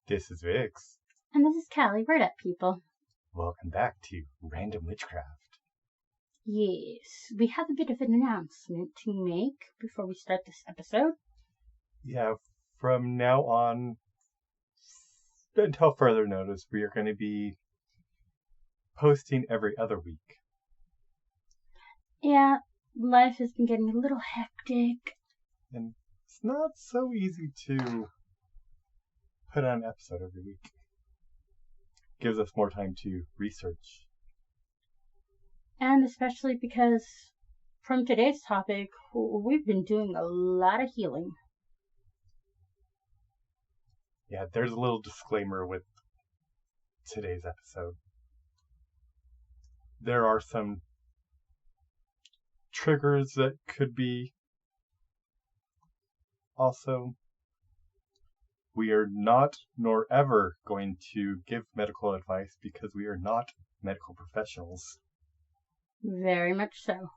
This is Vix. And this is Callie. Word up, people. Welcome back to Random Witchcraft. Yes, we have a bit of an announcement to make before we start this episode. Yeah, from now on, until further notice, we are going to be posting every other week. Yeah, life has been getting a little hectic. And it's not so easy to put on an episode every week. Gives us more time to research. And especially because from today's topic, we've been doing a lot of healing. Yeah, there's a little disclaimer with today's episode. There are some triggers that could be. Also, we are not nor ever going to give medical advice because we are not medical professionals. Very much so.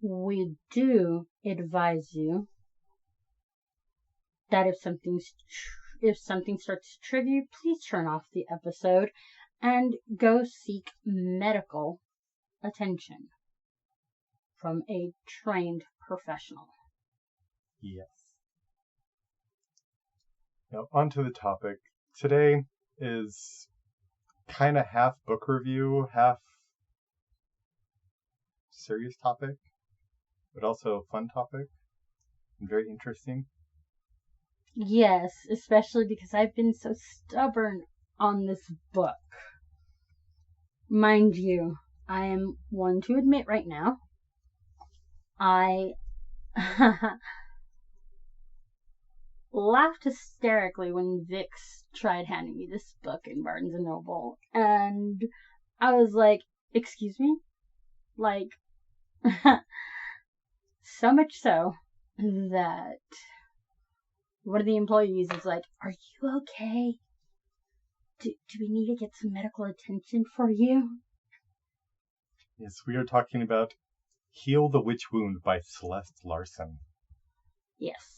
We do advise you that if something starts to trigger you, please turn off the episode and go seek medical attention from a trained professional. Yes. Now, on to the topic. Today is kind of half book review, half serious topic, but also a fun topic and very interesting. Yes, especially because I've been so stubborn on this book. Mind you, I am one to admit right now, I laughed hysterically when Vix tried handing me this book in Barnes & Noble, and I was like, excuse me? Like, so much so that one of the employees is like, are you okay? Do we need to get some medical attention for you? Yes, we are talking about Heal the Witch Wound by Celeste Larson. Yes.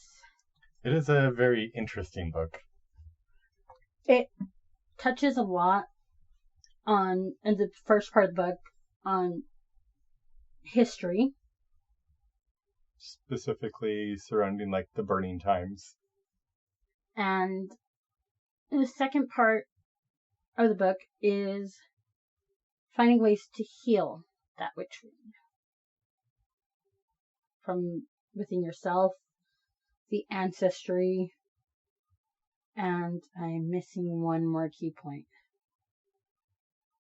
It is a very interesting book. It touches a lot on, in the first part of the book, on history. Specifically surrounding, like, the burning times. And the second part of the book is finding ways to heal that witch wound from within yourself, the ancestry, and I'm missing one more key point.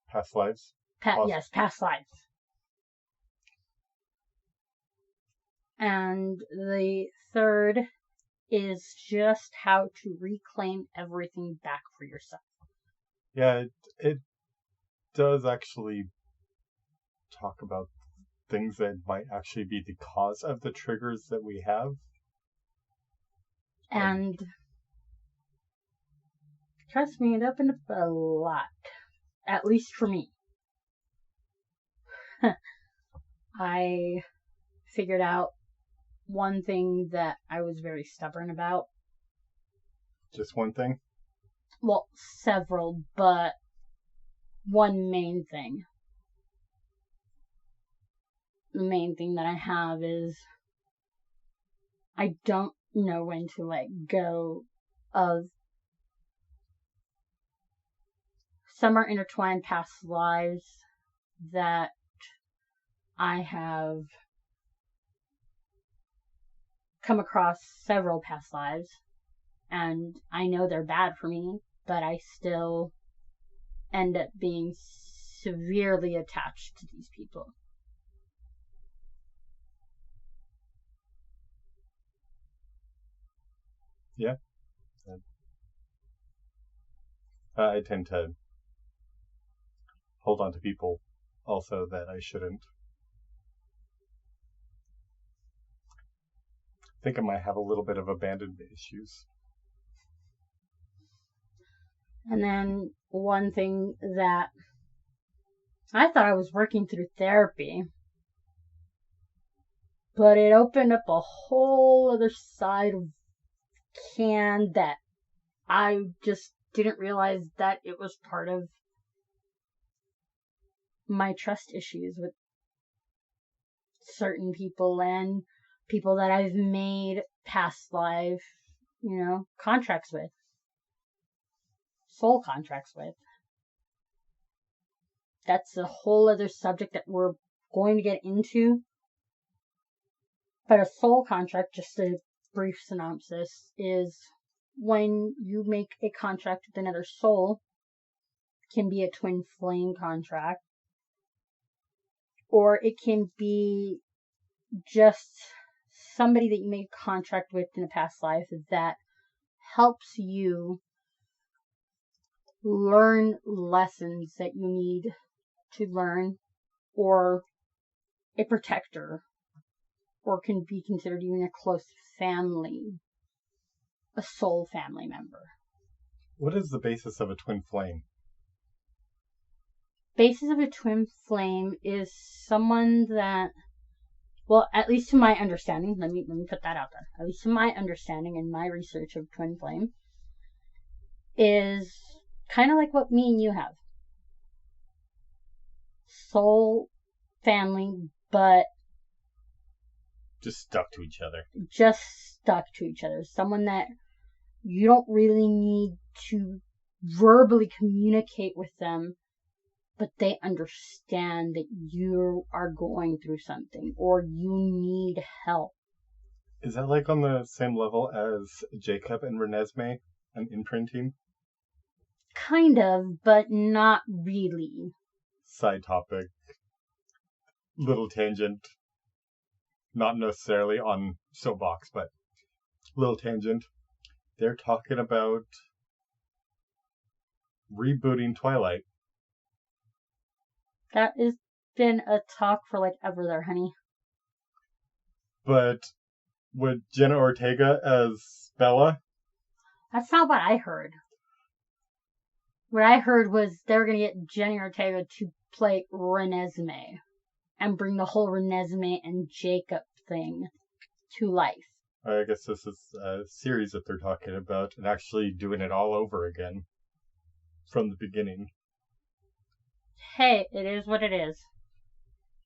Past lives? Yes, past lives. And the third is just how to reclaim everything back for yourself. Yeah, it does actually talk about things that might actually be the cause of the triggers that we have. And trust me, it opened up a lot. At least for me. I figured out one thing that I was very stubborn about. Just one thing? Well, several, but one main thing. The main thing that I have is I don't know when to let go of some are intertwined past lives that I have come across several past lives, and I know they're bad for me, but I still end up being severely attached to these people. Yeah. I tend to hold on to people also that I shouldn't. I think I might have a little bit of abandonment issues. And then one thing that I thought I was working through therapy, but it opened up a whole other side of can that I just didn't realize that it was part of my trust issues with certain people and people that I've made past life, contracts with. Soul contracts with. That's a whole other subject that we're going to get into. But a soul contract, just a brief synopsis, is when you make a contract with another soul. It can be a twin flame contract, or it can be just somebody that you made a contract with in a past life that helps you learn lessons that you need to learn, or a protector, or can be considered even a close family, a soul family member. What is the basis of a twin flame? Basis of a twin flame is someone that, well, at least to my understanding, let me put that out there. At least to my understanding and my research of twin flame, is kind of like what me and you have. Soul family, but just stuck to each other. Someone that you don't really need to verbally communicate with them, but they understand that you are going through something or you need help. Is that like on the same level as Jacob and Renesmee and imprinting? Kind of, but not really. Side topic. Little tangent. Not necessarily on soapbox, but little tangent. They're talking about rebooting Twilight. That has been a talk for like ever there, honey. But with Jenna Ortega as Bella? That's not what I heard. What I heard was they were going to get Jenny Ortega to play Renesmee and bring the whole Renesmee and Jacob thing to life. I guess this is a series that they're talking about and actually doing it all over again from the beginning. Hey, it is what it is.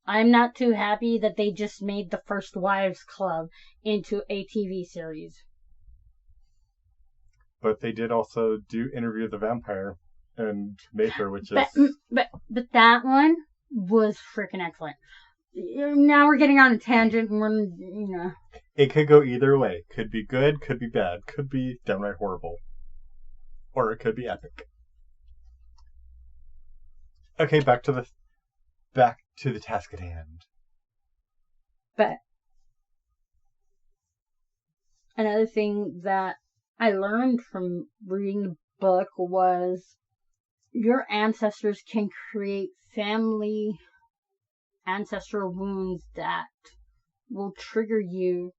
I'm not too happy that they just made the First Wives Club into a TV series. But they did also do Interview the Vampire and Mayfair, which is... But that one was freaking excellent. Now we're getting on a tangent and we're, It could go either way. Could be good, could be bad, could be downright horrible. Or it could be epic. Okay, back to the task at hand. But another thing that I learned from reading the book was your ancestors can create family ancestral wounds that will trigger you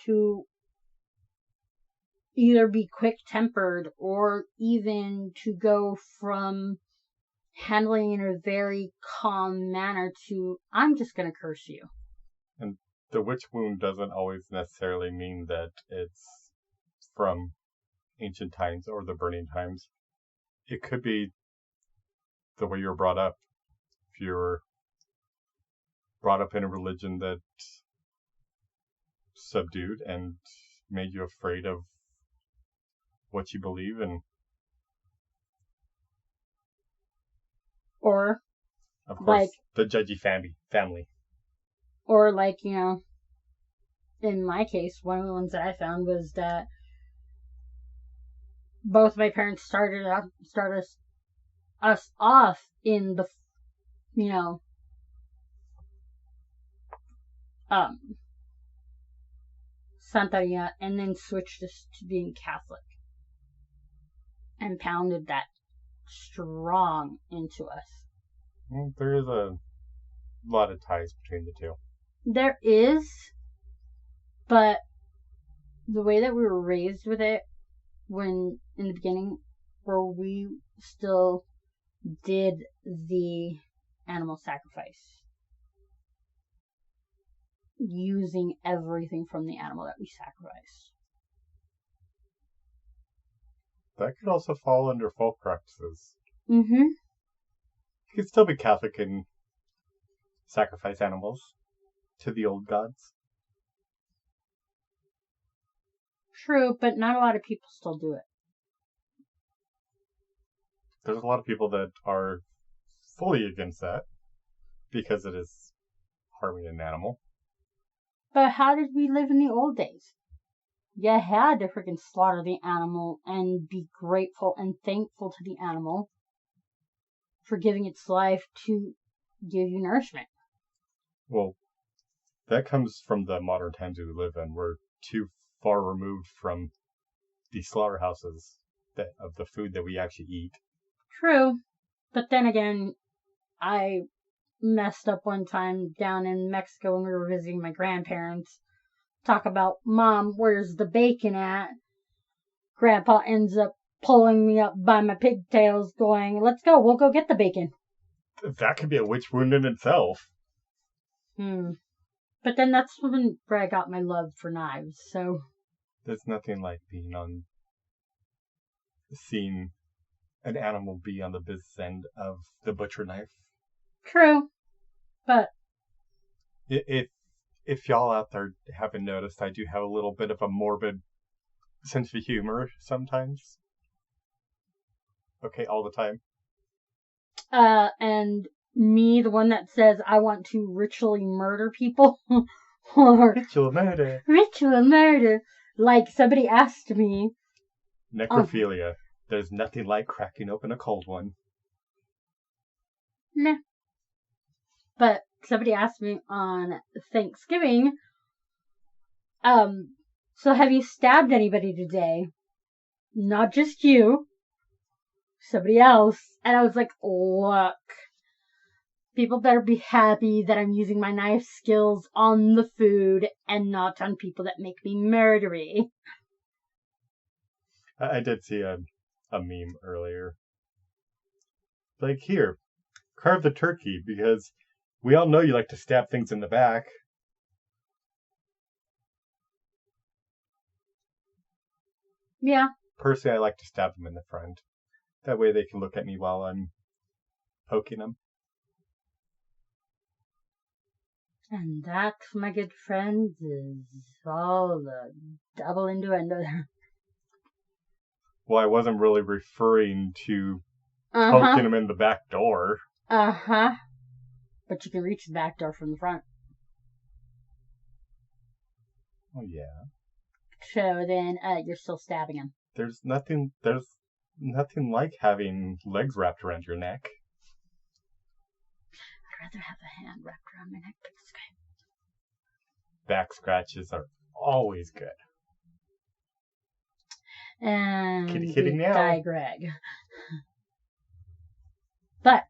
to either be quick-tempered or even to go from handling in a very calm manner to, I'm just going to curse you. And the witch wound doesn't always necessarily mean that it's from ancient times or the burning times. It could be the way you were brought up. If you were brought up in a religion that subdued and made you afraid of what you believe, and or of course like the judgy family. Or like, in my case, one of the ones that I found was that both my parents started us off in the, Santeria, and then switched us to being Catholic and pounded that strong into us. There is a lot of ties between the two. There is, but the way that we were raised with it, when in the beginning, where we still did the animal sacrifice, using everything from the animal that we sacrificed. That could also fall under folk practices. Mm-hmm. You could still be Catholic and sacrifice animals to the old gods. True, but not a lot of people still do it. There's a lot of people that are fully against that because it is harming an animal. But how did we live in the old days? You had to freaking slaughter the animal and be grateful and thankful to the animal for giving its life to give you nourishment. Well, that comes from the modern times we live in. We're too far removed from the slaughterhouses of the food that we actually eat. True, but then again, I messed up one time down in Mexico when we were visiting my grandparents. Talk about, Mom, where's the bacon at? Grandpa ends up pulling me up by my pigtails going, let's go, we'll go get the bacon. That could be a witch wound in itself. But then that's where I got my love for knives, so. There's nothing like seeing an animal be on the business end of the butcher knife. True, but if y'all out there haven't noticed, I do have a little bit of a morbid sense of humor sometimes. Okay, all the time. And me, the one that says I want to ritually murder people, or ritual murder. Ritual murder. Like somebody asked me. Necrophilia. There's nothing like cracking open a cold one. Nah. But somebody asked me on Thanksgiving, so have you stabbed anybody today? Not just you. Somebody else. And I was like, look. People better be happy that I'm using my knife skills on the food and not on people that make me murdery. I did see a meme earlier. Like, here, carve the turkey because we all know you like to stab things in the back. Yeah. Personally, I like to stab them in the front. That way they can look at me while I'm poking them. And that, my good friends, is all the double innuendo there. Well, I wasn't really referring to poking them in the back door. But you can reach the back door from the front. Oh, yeah. So then you're still stabbing him. There's nothing like having legs wrapped around your neck. I'd rather have a hand wrapped around my neck. Back scratches are always good. And kitty meow. Die Greg. But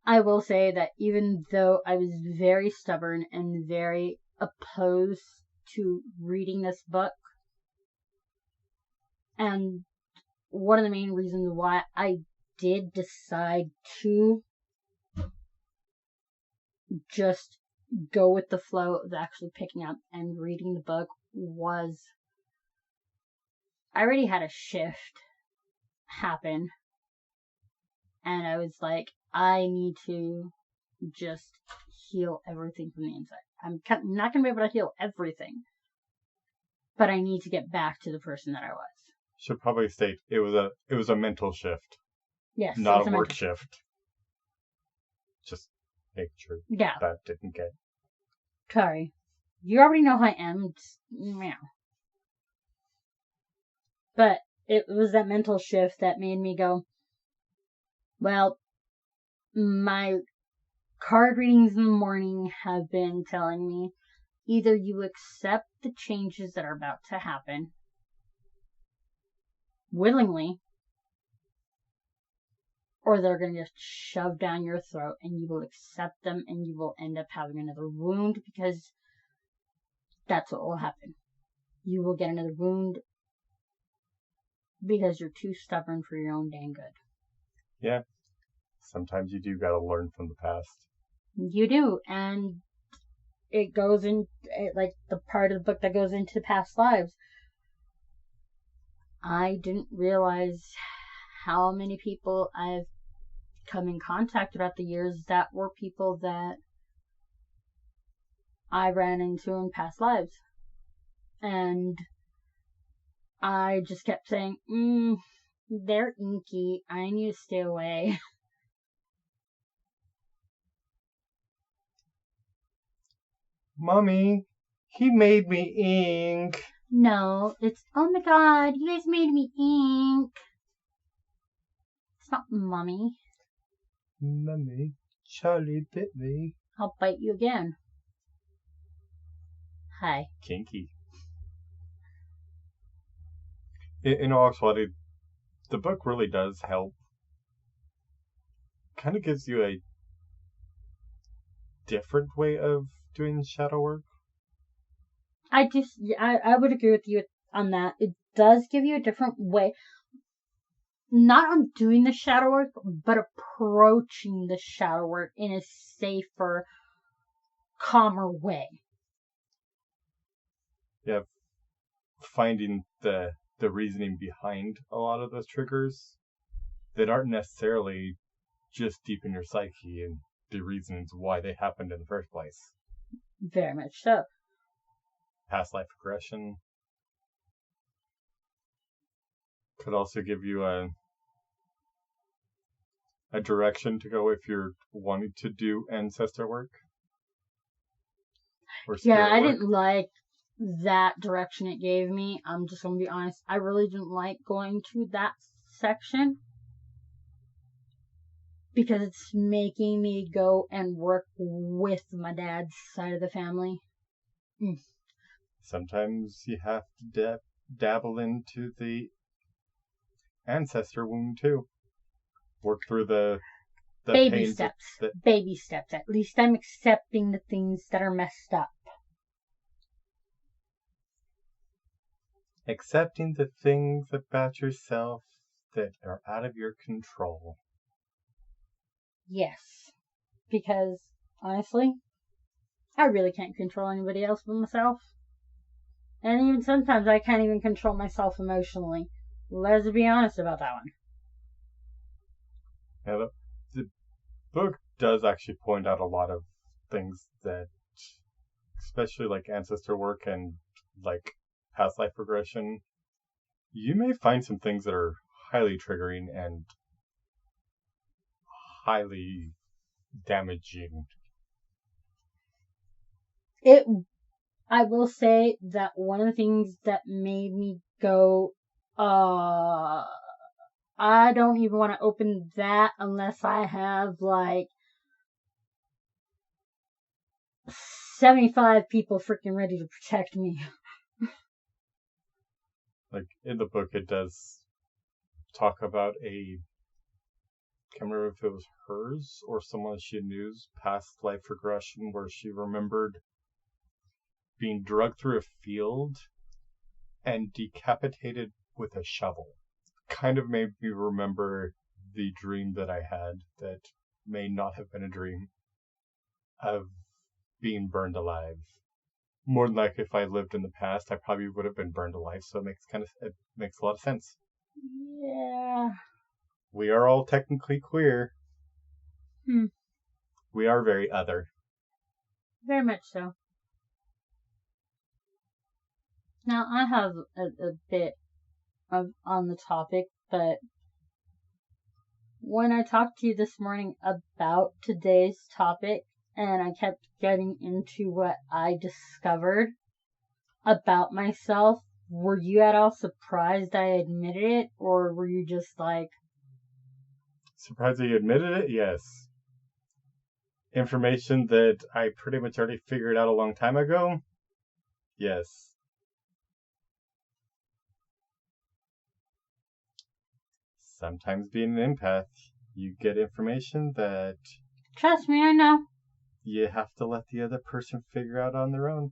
I will say that even though I was very stubborn and very opposed to reading this book, and one of the main reasons why I did decide to just go with the flow of actually picking up and reading the book was I already had a shift happen, and I was like, I need to just heal everything from the inside. I'm not going to be able to heal everything, but I need to get back to the person that I was. Should probably state it was a mental shift. Yes, not a work shift. Just make sure that didn't get. Sorry, you already know how I am. Meow. But it was that mental shift that made me go, well, my card readings in the morning have been telling me either you accept the changes that are about to happen willingly, or they're going to just shove down your throat and you will accept them and you will end up having another wound, because that's what will happen. You will get another wound because you're too stubborn for your own dang good. Yeah. Sometimes you do gotta learn from the past. You do, and it goes in, like the part of the book that goes into past lives. I didn't realize how many people I've come in contact throughout the years that were people that I ran into in past lives. And I just kept saying, they're inky. I need to stay away. Mommy, he made me ink. No, it's, oh my god, you guys made me ink. It's not Mommy. Mommy, Charlie bit me. I'll bite you again. Hi. Kinky. In all actuality, the book really does help. Kind of gives you a different way of doing shadow work. I would agree with you on that. It does give you a different way. Not on doing the shadow work, but approaching the shadow work in a safer, calmer way. Yeah, finding the reasoning behind a lot of those triggers that aren't necessarily just deep in your psyche and the reasons why they happened in the first place. Very much so. Past life regression could also give you a direction to go if you're wanting to do ancestor work. Yeah, I didn't like that direction it gave me. I'm just going to be honest. I really didn't like going to that section because it's making me go and work with my dad's side of the family. Sometimes you have to dabble into the ancestor wound too. Work through the baby steps. Baby steps. At least I'm accepting the things that are messed up. Accepting the things about yourself that are out of your control. Yes. Because, honestly, I really can't control anybody else but myself. And even sometimes I can't even control myself emotionally. Let's be honest about that one. Yeah, the book does actually point out a lot of things that, especially like ancestor work and like past life regression, you may find some things that are highly triggering and highly damaging. I will say that one of the things that made me go, I don't even want to open that unless I have like 75 people freaking ready to protect me. Like in the book, it does talk about can't remember if it was hers or someone she knew's past life regression where she remembered being drugged through a field and decapitated with a shovel. Kind of made me remember the dream that I had that may not have been a dream of being burned alive. More than likely, if I lived in the past, I probably would have been burned alive, so it makes a lot of sense. Yeah. We are all technically queer. We are very other. Very much so. Now, I have a bit on the topic, but when I talked to you this morning about today's topic, and I kept getting into what I discovered about myself, were you at all surprised I admitted it, or were you just like... Surprised that you admitted it? Yes. Information that I pretty much already figured out a long time ago? Yes. Sometimes being an empath, you get information that... Trust me, I know. You have to let the other person figure out on their own.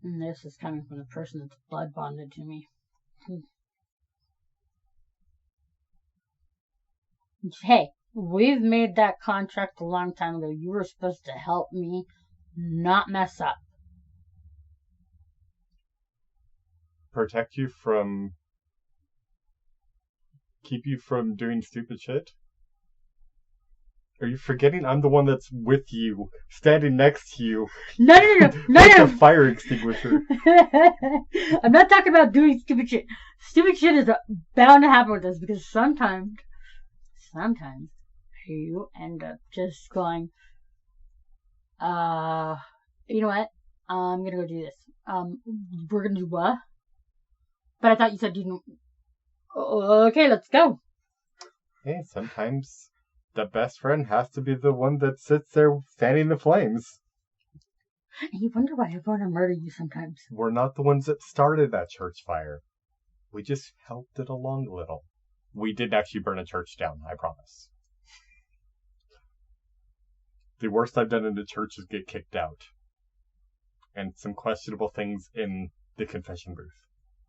And this is coming from the person that's blood bonded to me. Hey, we've made that contract a long time ago. You were supposed to help me not mess up. protect you from... keep you from doing stupid shit? Are you forgetting I'm the one that's with you, standing next to you? No. Like a fire extinguisher. I'm not talking about doing stupid shit. Stupid shit is bound to happen with us because sometimes you end up just going, you know what? I'm gonna go do this. We're gonna do what? But I thought you said you didn't. Okay, let's go. Hey, sometimes the best friend has to be the one that sits there fanning the flames. And you wonder why I want to murder you sometimes. We're not the ones that started that church fire. We just helped it along a little. We didn't actually burn a church down, I promise. The worst I've done in the church is get kicked out. And some questionable things in the confession booth.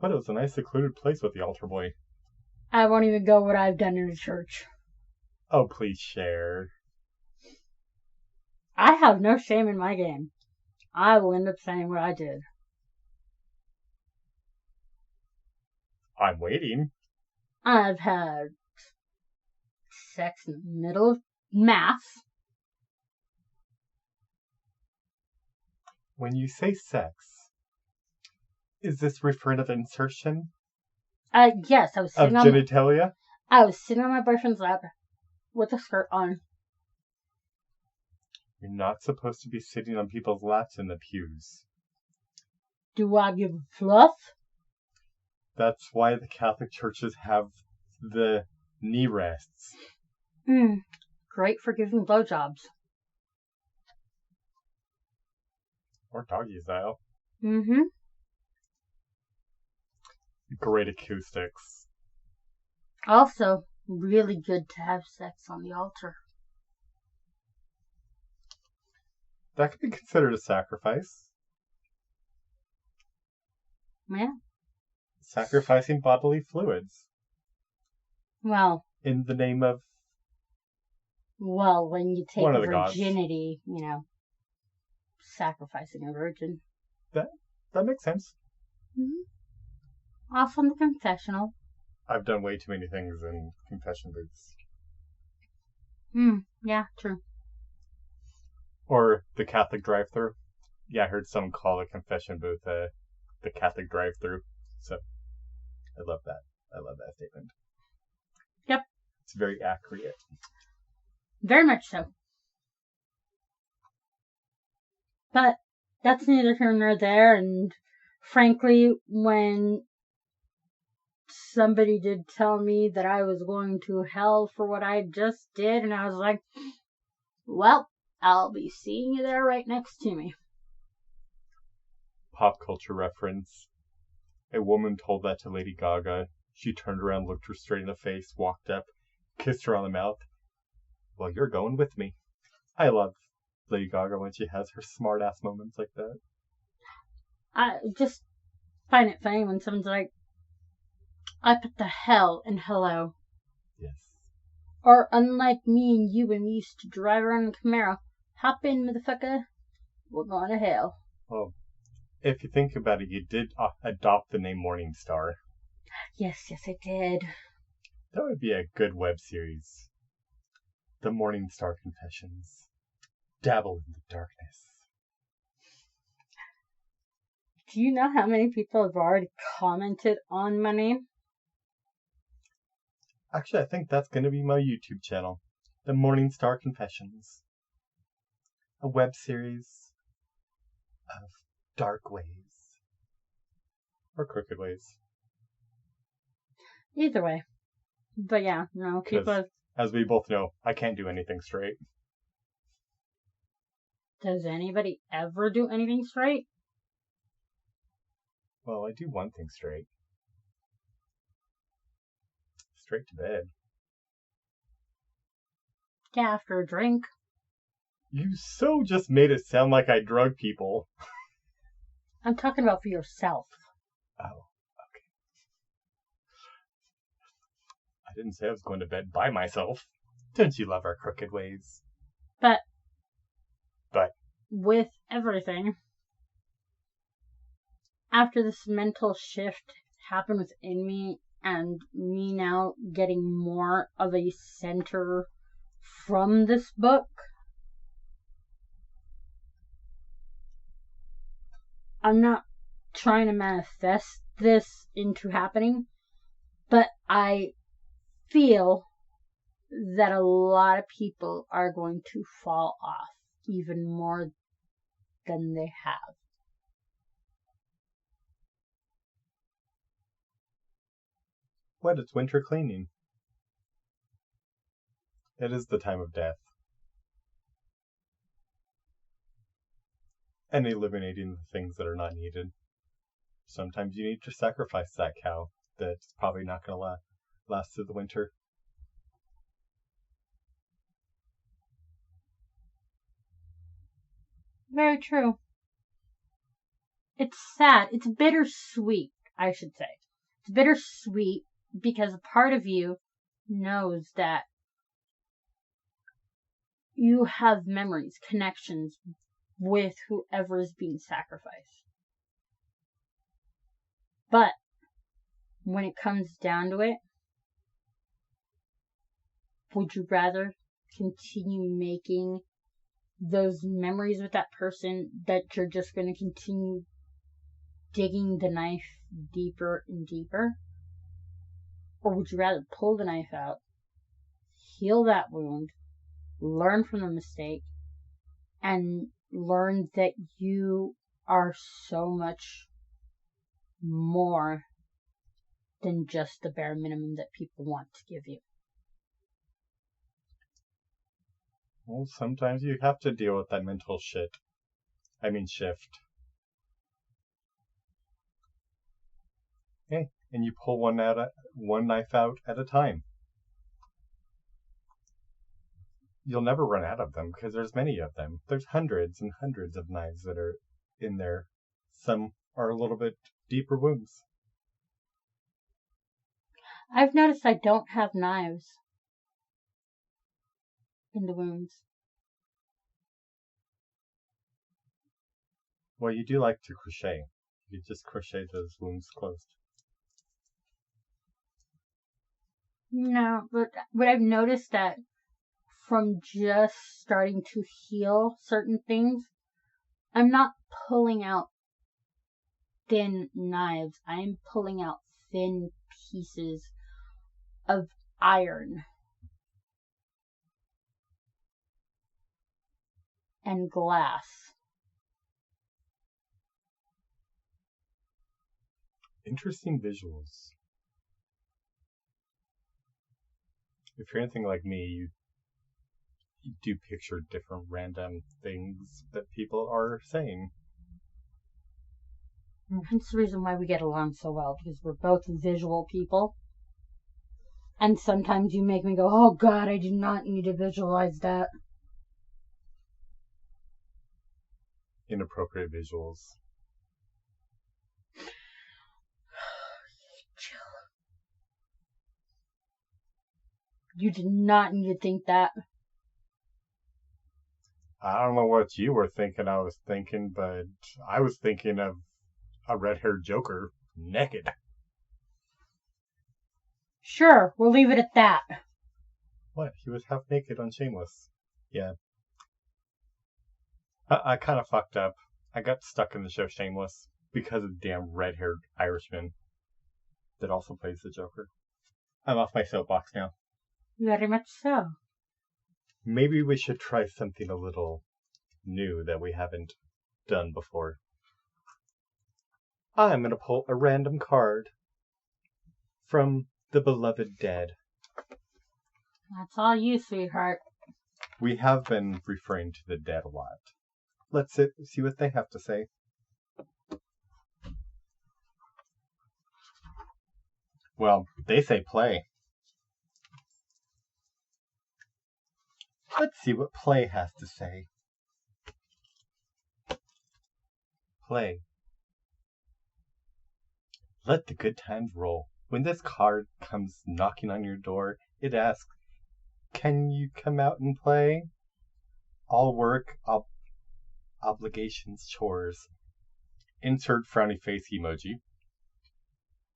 But it was a nice secluded place with the altar boy. I won't even go what I've done in the church. Oh, please share. I have no shame in my game. I will end up saying what I did. I'm waiting. I've had sex in the middle of Mass. When you say sex, is this referring of insertion? Yes, I was sitting of genitalia? I was sitting on my boyfriend's lap with a skirt on. You're not supposed to be sitting on people's laps in the pews. Do I give a fluff? That's why the Catholic churches have the knee rests. Great for giving blowjobs. Or doggy style. Great acoustics. Also, really good to have sex on the altar. That could be considered a sacrifice. Yeah. Sacrificing bodily fluids. Well. In the name of... Well, when you take one of the virginity, gods. Sacrificing a virgin. That makes sense. Off on the confessional. I've done way too many things in confession booths. Yeah, true. Or the Catholic drive-thru. Yeah, I heard someone call a confession booth the Catholic drive-thru. So, I love that. I love that statement. Yep. It's very accurate. Very much so. But that's neither here nor there, and frankly, when somebody did tell me that I was going to hell for what I just did, and I was like, well, I'll be seeing you there right next to me. Pop culture reference. A woman told that to Lady Gaga. She turned around, looked her straight in the face, walked up, kissed her on the mouth. Well, you're going with me. I love Lady Gaga when she has her smart-ass moments like that. I just find it funny when someone's like, I put the hell in hello. Yes. Or unlike me and you when we used to drive around in a Camaro, hop in, motherfucker, we're going to hell. Well, if you think about it, you did adopt the name Morningstar. Yes, I did. That would be a good web series. The Morningstar Confessions. Dabble in the darkness. Do you know how many people have already commented on my name? Actually, I think that's going to be my YouTube channel. The Morningstar Confessions. A web series of dark ways. Or crooked ways. Either way. But yeah, no, people have... As we both know, I can't do anything straight. Does anybody ever do anything straight? Well, I do one thing straight. Straight to bed. Yeah, after a drink. You so just made it sound like I drug people. I'm talking about for yourself. Oh, okay. I didn't say I was going to bed by myself. Don't you love our crooked ways? But But with everything, after this mental shift happened within me, and me now getting more of a center from this book, I'm not trying to manifest this into happening, but I feel that a lot of people are going to fall off even more than they have. What? It's winter cleaning. It is the time of death. And eliminating the things that are not needed. Sometimes you need to sacrifice that cow that's probably not going to last through the winter. Very true. It's sad. It's bittersweet, I should say. It's bittersweet because a part of you knows that you have memories, connections with whoever is being sacrificed. But when it comes down to it, would you rather continue making those memories with that person that you're just going to continue digging the knife deeper and deeper? Or would you rather pull the knife out, heal that wound, learn from the mistake, and learn that you are so much more than just the bare minimum that people want to give you? Well, sometimes you have to deal with that mental shift. Okay, and you pull one knife out at a time. You'll never run out of them because there's many of them. There's hundreds and hundreds of knives that are in there. Some are a little bit deeper wounds. I've noticed I don't have knives in the wounds. Well, you do like to crochet. You just crochet those wounds closed. No, but I've noticed that from just starting to heal certain things, I'm not pulling out thin knives. I'm pulling out thin pieces of iron and glass. Interesting visuals. If you're anything like me, you do picture different random things that people are saying. Hence the reason why we get along so well, because we're both visual people. And sometimes you make me go, oh God, I do not need to visualize that. Inappropriate visuals. You did not need to think that. I don't know what you were thinking I was thinking, but I was thinking of a red-haired Joker naked. Sure, we'll leave it at that. What? He was half naked on Shameless. Yeah. I kind of fucked up. I got stuck in the show Shameless because of the damn red-haired Irishman that also plays the Joker. I'm off my soapbox now. Very much so. Maybe we should try something a little new that we haven't done before. I'm going to pull a random card from the beloved dead. That's all you, sweetheart. We have been referring to the dead a lot. Let's see what they have to say. Well, they say play. Let's see what play has to say. Play. Let the good times roll. When this card comes knocking on your door, it asks, can you come out and play? All work, obligations, chores. insert frowny face emoji,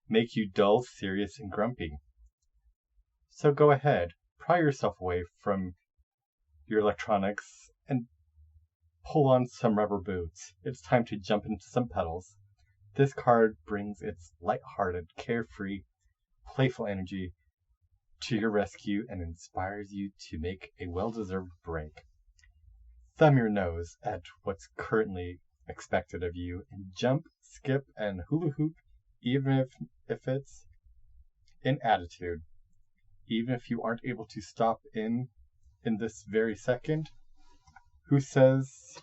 make you dull, serious, and grumpy. So go ahead, pry yourself away from your electronics and pull on some rubber boots. It's time to jump into some pedals. This card brings its lighthearted, carefree, playful energy to your rescue and inspires you to make a well-deserved break. Thumb your nose at what's currently expected of you and jump, skip, and hula hoop, even if it's in attitude. Even if you aren't able to stop in this very second, who says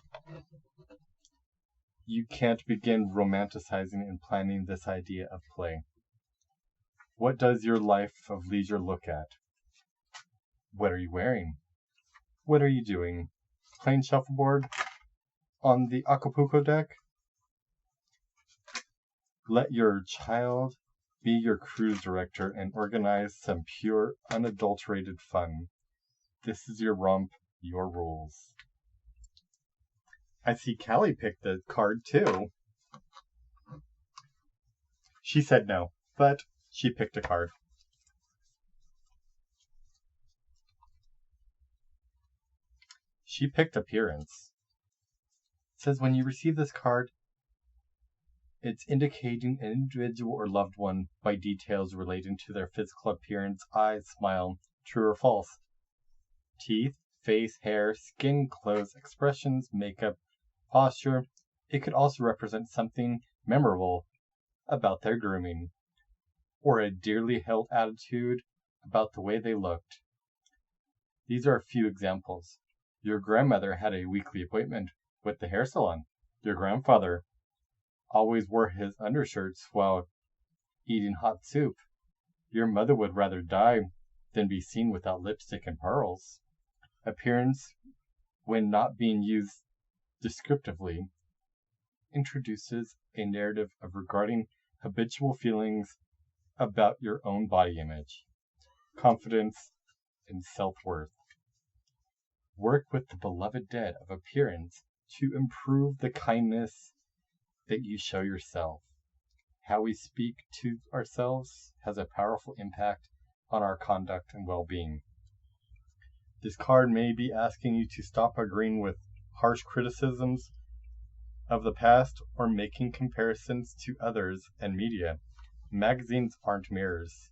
you can't begin romanticizing and planning this idea of play? What does your life of leisure look at? What are you wearing? What are you doing? Playing shuffleboard on the Acapulco deck? Let your child be your cruise director and organize some pure, unadulterated fun. This is your romp, your rules. I see Callie picked the card too. She said no, but she picked a card. She picked appearance. It says when you receive this card, it's indicating an individual or loved one by details relating to their physical appearance, eyes, smile, true or false, teeth, face, hair, skin, clothes, expressions, makeup, posture. It could also represent something memorable about their grooming, or a dearly held attitude about the way they looked. These are a few examples. Your grandmother had a weekly appointment with the hair salon. Your grandfather always wore his undershirts while eating hot soup. Your mother would rather die than be seen without lipstick and pearls. Appearance, when not being used descriptively, introduces a narrative of regarding habitual feelings about your own body image, confidence, and self-worth. Work with the beloved dead of appearance to improve the kindness that you show yourself. How we speak to ourselves has a powerful impact on our conduct and well-being. This card may be asking you to stop agreeing with harsh criticisms of the past or making comparisons to others and media. Magazines aren't mirrors.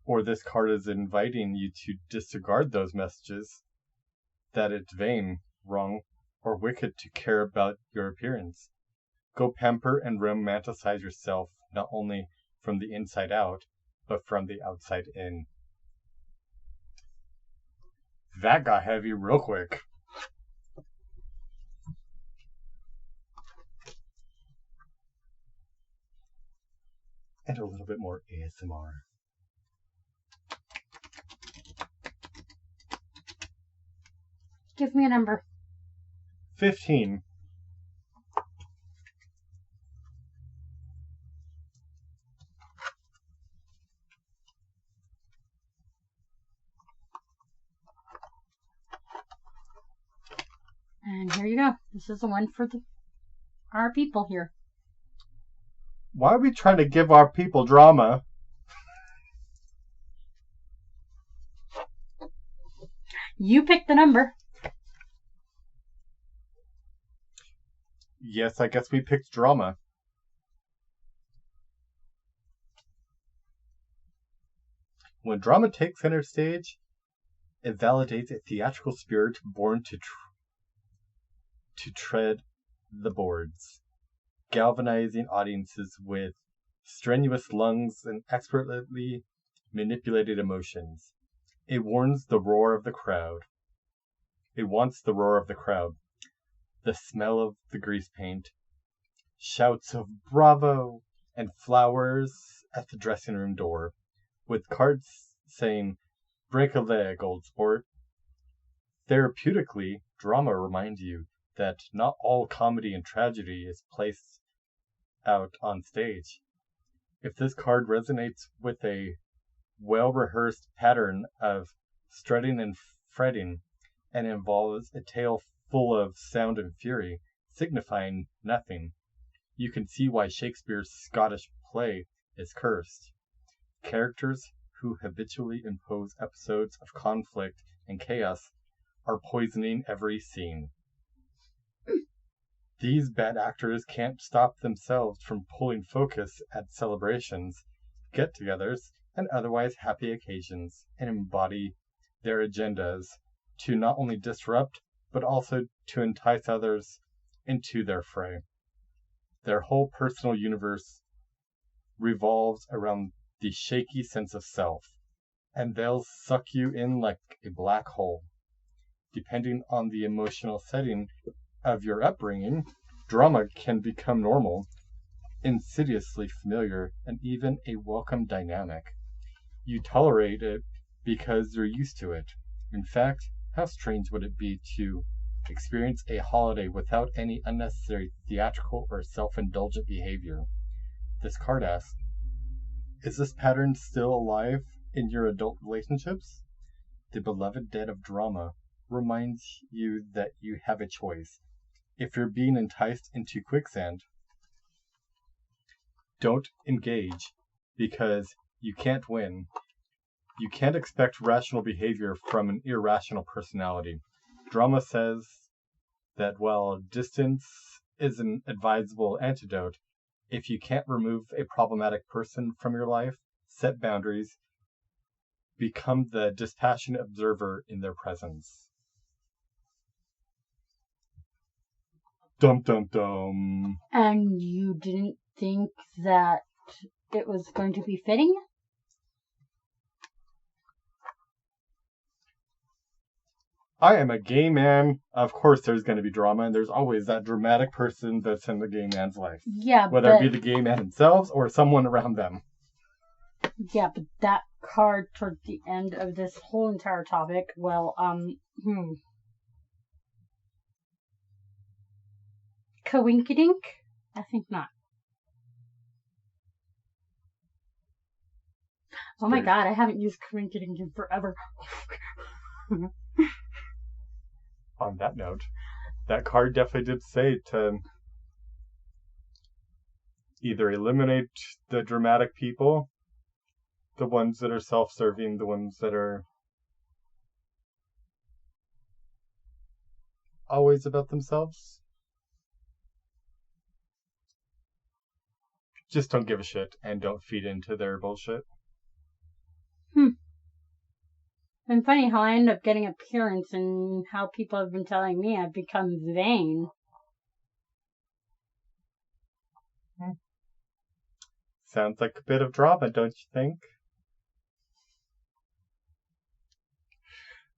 Or this card is inviting you to disregard those messages that it's vain, wrong, or wicked to care about your appearance. Go pamper and romanticize yourself not only from the inside out, but from the outside in. That got heavy real quick. And a little bit more ASMR. Give me a number. 15. And here you go. This is the one for our people here. Why are we trying to give our people drama? You pick the number. Yes, I guess we picked drama. When drama takes center stage, it validates a theatrical spirit born to tread the boards, galvanizing audiences with strenuous lungs and expertly manipulated emotions. It warns the roar of the crowd. It wants the roar of the crowd. The smell of the grease paint, shouts of bravo, and flowers at the dressing room door, with cards saying, break a leg, old sport. Therapeutically, drama reminds you that not all comedy and tragedy is placed out on stage. If this card resonates with a well-rehearsed pattern of strutting and fretting and involves a tale full of sound and fury, signifying nothing, you can see why Shakespeare's Scottish play is cursed. Characters who habitually impose episodes of conflict and chaos are poisoning every scene. These bad actors can't stop themselves from pulling focus at celebrations, get-togethers, and otherwise happy occasions, and embody their agendas to not only disrupt, but also to entice others into their fray. Their whole personal universe revolves around the shaky sense of self, and they'll suck you in like a black hole. Depending on the emotional setting of your upbringing, drama can become normal, insidiously familiar, and even a welcome dynamic. You tolerate it because you're used to it. In fact, how strange would it be to experience a holiday without any unnecessary theatrical or self-indulgent behavior? This card asks, is this pattern still alive in your adult relationships? The beloved dead of drama reminds you that you have a choice. If you're being enticed into quicksand, don't engage, because you can't win. You can't expect rational behavior from an irrational personality. Drama says that while distance is an advisable antidote, if you can't remove a problematic person from your life, set boundaries, become the dispassionate observer in their presence. Dum dum dum. And you didn't think that it was going to be fitting? I am a gay man. Of course there's going to be drama, and there's always that dramatic person that's in the gay man's life. Yeah, whether it be the gay man themselves or someone around them. Yeah, but that card towards the end of this whole entire topic, Coinkydink? I think not. Oh my god, I haven't used Coinkydink in forever. On that note, that card definitely did say to either eliminate the dramatic people, the ones that are self-serving, the ones that are always about themselves. Just don't give a shit and don't feed into their bullshit. And funny how I end up getting appearance and how people have been telling me I've become vain. Sounds like a bit of drama, don't you think?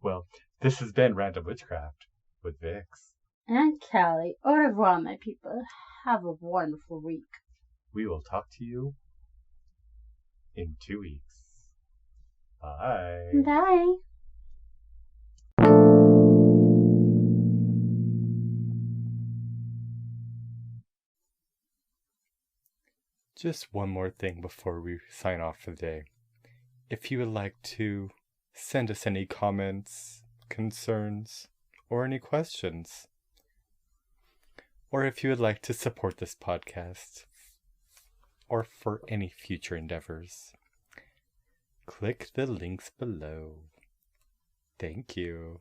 Well, this has been Random Witchcraft with Vix. And Callie. Au revoir, my people. Have a wonderful week. We will talk to you in 2 weeks. Bye. Bye. Just one more thing before we sign off for the day. If you would like to send us any comments, concerns, or any questions, or if you would like to support this podcast, or for any future endeavors, click the links below. Thank you.